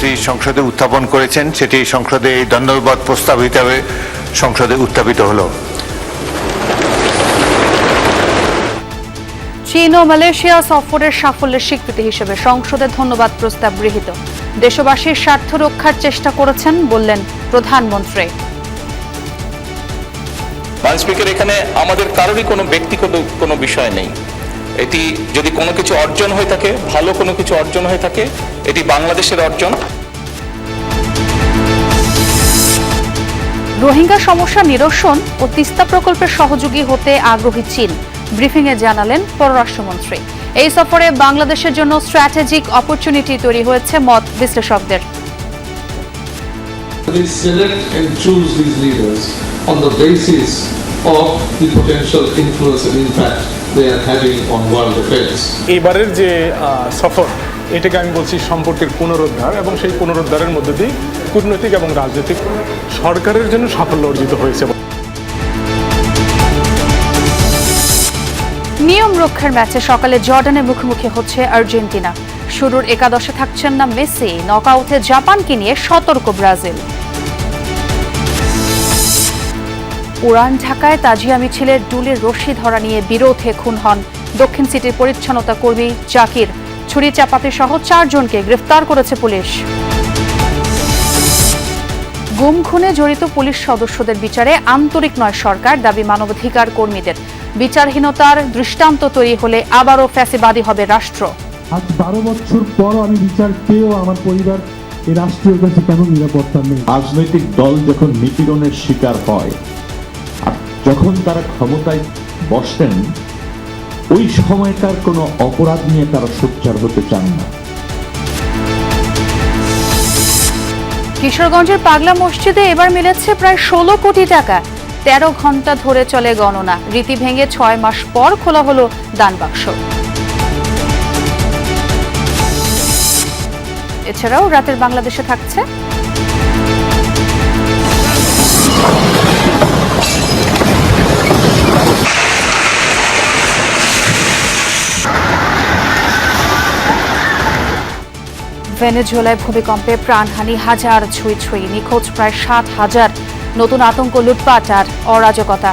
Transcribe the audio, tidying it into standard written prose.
প্রধানমন্ত্রী সংসদে উত্থাপন করেছেন সেটি সংসদে এই ধন্যবাদ প্রস্তাব হিসেবে সংসদে উত্থাপিত হলো। চীন ও মালয়েশিয়া সফরের সাফল্যের স্বীকৃতি হিসেবে সংসদে ধন্যবাদ প্রস্তাব গৃহীত। দেশবাসীর স্বার্থ রক্ষার চেষ্টা করেছেন বললেন প্রধানমন্ত্রী। স্পিকার, এখানে আমাদের কারোরই কোনো ব্যক্তিগত কোনো বিষয় নেই। এটি যদি কোনো কিছু অর্জন হয়ে থাকে, ভালো কোনো কিছু অর্জন হয়ে থাকে, এটি বাংলাদেশের অর্জন। রোহিঙ্গা সমস্যা নিরসন ও তিস্তা প্রকল্পের সহযোগী হতে আগ্রহী চীন, ব্রিফিংয়ে জানালেন পররাষ্ট্রমন্ত্রী। এই সফরে বাংলাদেশের জন্য স্ট্র্যাটেজিক অপরচুনিটি তৈরি হয়েছে মত বিশ্লেষকদের। We select and choose these leaders on the basis of the potential influence and impact they are having on world affairs. এবারের যে সফর, এটাকে আমি বলছি সম্পর্কের পুনরুদ্ধার, এবং সেই পুনরুদ্ধারের মধ্যে দিয়ে কূটনৈতিক এবং রাজনৈতিক সরকারের জন্য সাফল্য অর্জিত হয়েছে। নিয়ম রক্ষার ম্যাচে সকালে জর্ডানে মুখোমুখি হচ্ছে আর্জেন্টিনা। শুরুর একাদশে থাকছেন না মেসি, নকআউটে জাপানকে নিয়ে সতর্ক ব্রাজিল। উড়ান ঢাকায় তাজিয়া মিছিলের ডুলির রশি ধরা নিয়ে বিরোধে খুন হন দক্ষিণ সিটির পরিচ্ছন্নতা কর্মী জাকির। ছুরি চাপাতি সহ 4 জনকে গ্রেফতার করেছে পুলিশ। গুম খুনে জড়িত পুলিশ সদস্যদের বিচারে আন্তরিক নয় সরকার, দাবি মানবাধিকার কর্মীদের। বিচারহীনতার দৃষ্টান্ত তৈরি হলে আবারও ফ্যাসিবাদী হবে রাষ্ট্র। আজ 12 বছর পর আমি বিচার পেয়েও আমার পরিবার এই রাষ্ট্রের কাছে কেন নিরাপত্তা নেই? রাজনৈতিক দল যখন নিপীড়নের শিকার হয়, যখন তারা ক্ষমতায় বসেন, ওই সময়কার কোনো অপরাধ নিয়ে তারা সোচ্চার হতে চান না। কিশোরগঞ্জের পাগলা মসজিদে এবার মিলেছে প্রায় 16 কোটি টাকা। 13 ঘন্টা ধরে চলে গণনা। রীতি ভেঙে 6 মাস পর খোলা হলো দান বাক্স। এছাড়াও রাতের বাংলাদেশে থাকছে ভেনেজুয়েলায় ভূমিকম্পে প্রাণহানি, হাজার ছুঁই ছুঁই, নিখোঁজ প্রায় 7,000। নতুন আতঙ্ক, লুটপাট আর অরাজকতা।